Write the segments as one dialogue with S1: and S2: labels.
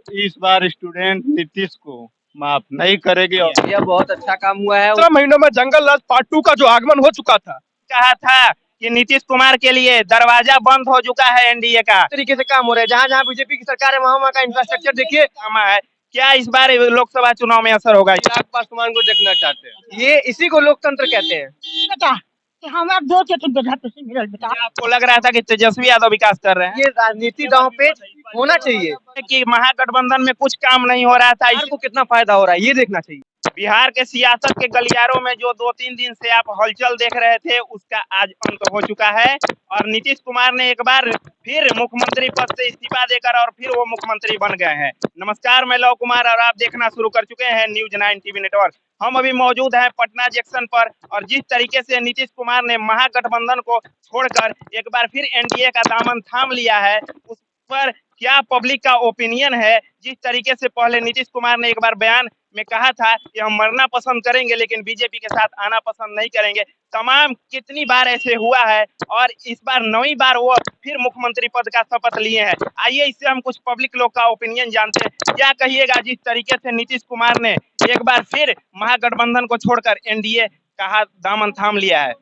S1: इस बार स्टूडेंट नीतीश को माफ नहीं करेगी। और
S2: यह बहुत अच्छा काम हुआ है।
S3: 17 महीनों में जंगल राज पार्ट 2 का जो आगमन हो चुका था,
S4: कहा था कि नीतीश कुमार के लिए दरवाजा बंद हो चुका है एनडीए का।
S2: तरीके से काम हो रहा है, जहाँ जहाँ बीजेपी की सरकार है वहाँ वहाँ का इंफ्रास्ट्रक्चर देखिए।
S4: है क्या इस बार लोकसभा चुनाव में असर होगा?
S2: चिराग पासवान को देखना चाहते हैं, ये इसी को लोकतंत्र कहते हैं।
S5: बेटा कि हमारा दो चेतन बेटा पैसे मिलल बेटा।
S4: आपको लग रहा था कि तेजस्वी यादव विकास कर रहे हैं?
S2: ये राजनीति दांव पे होना चाहिए
S4: कि महागठबंधन में कुछ काम नहीं हो रहा था,
S2: बिहार को कितना फायदा हो रहा है ये देखना चाहिए।
S4: बिहार के सियासत के गलियारों में जो 2-3 दिन से आप हलचल देख रहे थे उसका आज अंत हो चुका है और नीतीश कुमार ने एक बार फिर मुख्यमंत्री पद से इस्तीफा देकर और फिर वो मुख्यमंत्री बन गए हैं। नमस्कार, मैं लव कुमार और आप देखना शुरू कर चुके हैं न्यूज 9 टीवी नेटवर्क। हम अभी मौजूद हैं पटना जंक्शन पर और जिस तरीके से नीतीश कुमार ने महागठबंधन को छोड़कर एक बार फिर एनडीए का दामन थाम लिया है, उस पर क्या पब्लिक का ओपिनियन है। जिस तरीके से पहले नीतीश कुमार ने एक बार बयान में कहा था कि हम मरना पसंद करेंगे लेकिन बीजेपी के साथ आना पसंद नहीं करेंगे, तमाम कितनी बार ऐसे हुआ है और इस बार 9वीं बार वो फिर मुख्यमंत्री पद का शपथ लिए हैं। आइए इससे हम कुछ पब्लिक लोग का ओपिनियन जानते हैं। क्या कहिएगा जिस तरीके से नीतीश कुमार ने एक बार फिर महागठबंधन को छोड़कर एनडीए का दामन थाम लिया है?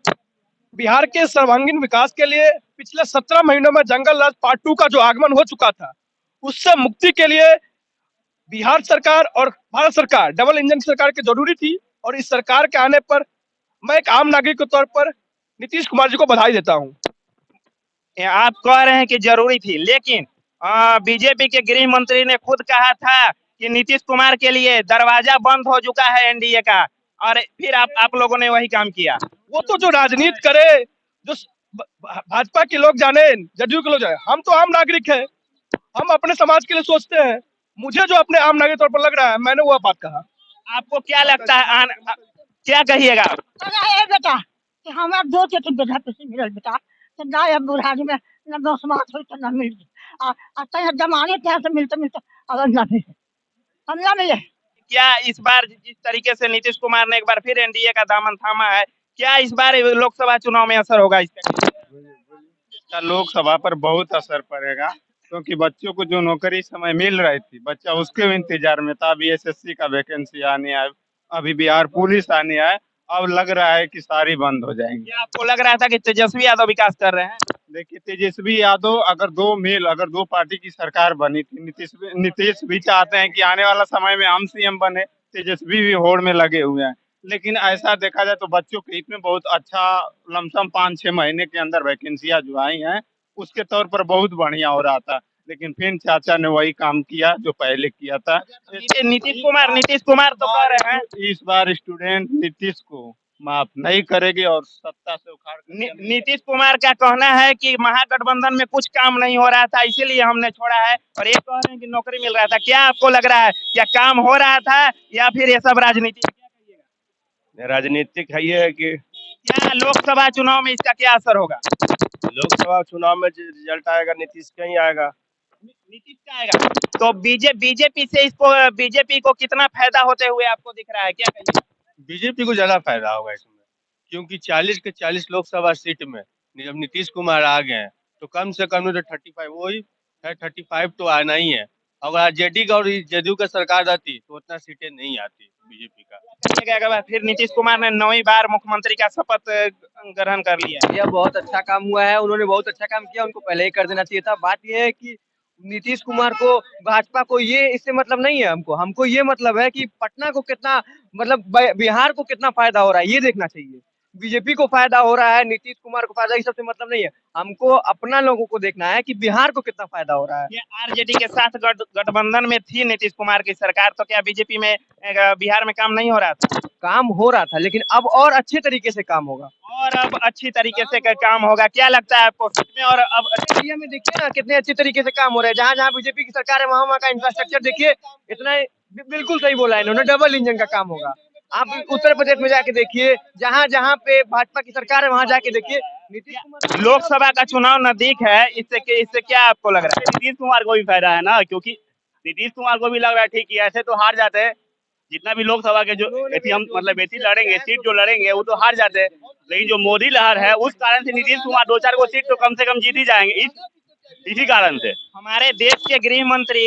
S3: बिहार के सर्वांगीण विकास के लिए पिछले 17 महीनों में जंगल राज पार्ट 2 का जो आगमन हो चुका था, उससे मुक्ति के लिए बिहार सरकार और भारत सरकार डबल इंजन सरकार की जरूरी थी। और इस सरकार के आने पर मैं एक आम नागरिक के तौर पर नीतीश कुमार जी को बधाई देता हूं।
S4: आप कह रहे हैं कि जरूरी थी, लेकिन बीजेपी के गृह मंत्री ने खुद कहा था कि नीतीश कुमार के लिए दरवाजा बंद हो चुका है एनडीए का और फिर आप लोगों ने वही काम किया।
S3: वो तो जो राजनीति करे, जो भाजपा के लोग जाने, जदयू के लोग जाने, हम तो आम नागरिक हैं, हम अपने समाज के लिए सोचते हैं। मुझे जो अपने आम नागरिक तौर पर लग रहा है, मैंने वो बात कहा।
S4: आपको क्या लगता है क्या कहिएगा?
S5: बेटा कि हमारा दो चेतन बेटा पैसे मिलल बेटा, तो ना अब बुढ़ारी में न दो समाज हो तो न मिल जमाने त्यार से मिलते अगर न मिले हम ना मिले।
S4: क्या इस बार जिस तरीके से नीतीश कुमार ने एक बार फिर एनडीए का दामन थामा है, क्या इस बार लोकसभा चुनाव में असर होगा इसका?
S1: लोकसभा पर बहुत असर पड़ेगा क्योंकि बच्चों को जो नौकरी समय मिल रही थी, बच्चा उसके इंतजार में था। अभी एसएससी का वैकेंसी आने आए, अभी बिहार पुलिस आने आए, अब लग रहा है कि सारी बंद हो जाएंगी।
S4: आपको लग रहा था कि तेजस्वी यादव विकास कर रहे हैं?
S1: देखिए, तेजस्वी यादव अगर दो पार्टी की सरकार बनी थी, नीतीश भी चाहते हैं कि आने वाला समय में हम सीएम बने, तेजस्वी भी होड़ में लगे हुए हैं। लेकिन ऐसा देखा जाए तो बच्चों के हित में बहुत अच्छा लमसम 5-6 महीने के अंदर वैकेंसियां जो आई हैं उसके तौर पर बहुत बढ़िया हो रहा था। लेकिन फिर चाचा ने वही काम किया जो पहले किया था।
S4: नीतीश कुमार तो कह रहे हैं
S1: इस बार स्टूडेंट नीतीश को माफ नहीं करेगी और सत्ता से उखाड़।
S4: नीतीश कुमार का कहना है कि महागठबंधन में कुछ काम नहीं हो रहा था इसीलिए हमने छोड़ा है, और ये कह रहे हैं कि नौकरी मिल रहा था। क्या आपको लग रहा है क्या काम हो रहा था या फिर ये सब राजनीति?
S6: राजनीतिक है ये है कि
S4: क्या लोकसभा चुनाव में इसका क्या असर होगा?
S6: लोकसभा चुनाव में रिजल्ट आएगा नीतीश का ही आएगा।
S4: नीतीश का आएगा तो बीजेपी से बीजेपी को कितना फायदा होते हुए आपको दिख रहा है, क्या कहिए?
S6: बीजेपी को ज्यादा फायदा होगा इसमें, क्योंकि 40 के 40 लोकसभा सीट में जब नीतीश कुमार आ गए हैं तो कम से कम तो 35 वही है, 35 तो आना ही है। अगर जेडी का और जदयू का सरकार रहती तो उतना सीटें नहीं आती बीजेपी का।
S4: फिर नीतीश कुमार ने 9वीं बार मुख्यमंत्री का शपथ ग्रहण कर लिया।
S2: यह बहुत अच्छा काम हुआ है, उन्होंने बहुत अच्छा काम किया, उनको पहले ही कर देना चाहिए था। बात यह है कि नीतीश कुमार को, भाजपा को ये इससे मतलब नहीं है। हमको ये मतलब है कि पटना को कितना, मतलब बिहार को कितना फायदा हो रहा है ये देखना चाहिए। बीजेपी को फायदा हो रहा है, नीतीश कुमार को फायदा, ये सबसे मतलब नहीं है। हमको अपना लोगों को देखना है कि बिहार को कितना फायदा हो रहा है।
S4: ये आरजेडी के साथ गठबंधन में थी नीतीश कुमार की सरकार, तो क्या बीजेपी में बिहार में काम नहीं हो रहा था?
S2: काम हो रहा था, लेकिन अब और अच्छे तरीके से काम होगा।
S4: और अब अच्छी तरीके से काम होगा, क्या लगता है आपको में? और अब
S2: एरिया में देखिए ना कितने अच्छे तरीके से काम हो रहे हैं। जहाँ जहाँ बीजेपी की सरकार है वहाँ वहाँ का इंफ्रास्ट्रक्चर देखिए, इतना बिल्कुल सही बोला है इन्होंने, डबल इंजन का काम होगा। आप उत्तर प्रदेश में जाके देखिए, जहाँ जहाँ पे भाजपा की सरकार है वहाँ जाके देखिए। नीतीश कुमार,
S4: लोकसभा का चुनाव नजदीक है, इससे क्या आपको लग रहा है?
S7: नीतीश कुमार को भी फायदा है ना, क्योंकि नीतीश कुमार को भी लग रहा है ठीक है, ऐसे तो हार जाते हैं। जितना भी लोकसभा के जो हम मतलब ऐसी लड़ेंगे, सीट जो लड़ेंगे वो तो हार जाते हैं, लेकिन जो मोदी लहर है उस कारण से नीतीश कुमार 2-4 को सीट तो कम से कम जीत ही जाएंगे। इसी कारण से हमारे देश के गृह मंत्री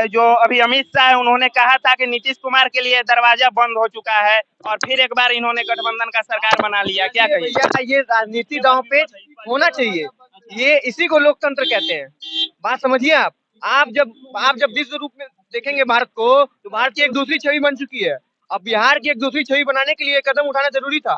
S7: जो अभी अमित शाह है, उन्होंने कहा था कि नीतीश कुमार के लिए दरवाजा बंद हो चुका है और फिर एक बार इन्होंने गठबंधन का सरकार बना लिया। क्या कहिए?
S2: भैया ये राजनीति दांव पेच होना चाहिए, ये इसी को लोकतंत्र कहते हैं। बात समझिए आप जब विश्व रूप में देखेंगे भारत को, तो भारत की एक दूसरी छवि बन चुकी है। अब बिहार की एक दूसरी छवि बनाने के लिए कदम उठाना जरूरी था।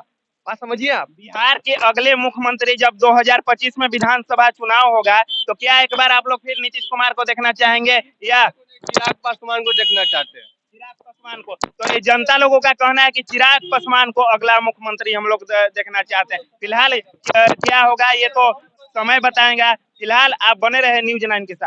S2: बात समझिए आप।
S7: बिहार के अगले मुख्यमंत्री जब 2025 में विधानसभा चुनाव होगा, तो क्या एक बार आप लोग फिर नीतीश कुमार को देखना चाहेंगे या
S6: चिराग पासवान को देखना चाहते हैं?
S7: चिराग पासवान को? तो ये जनता लोगों का कहना है कि चिराग पासवान को अगला मुख्यमंत्री हम लोग देखना चाहते हैं। फिलहाल क्या होगा ये तो समय बताएगा। फिलहाल आप बने रहे न्यूज़ 9 के साथ।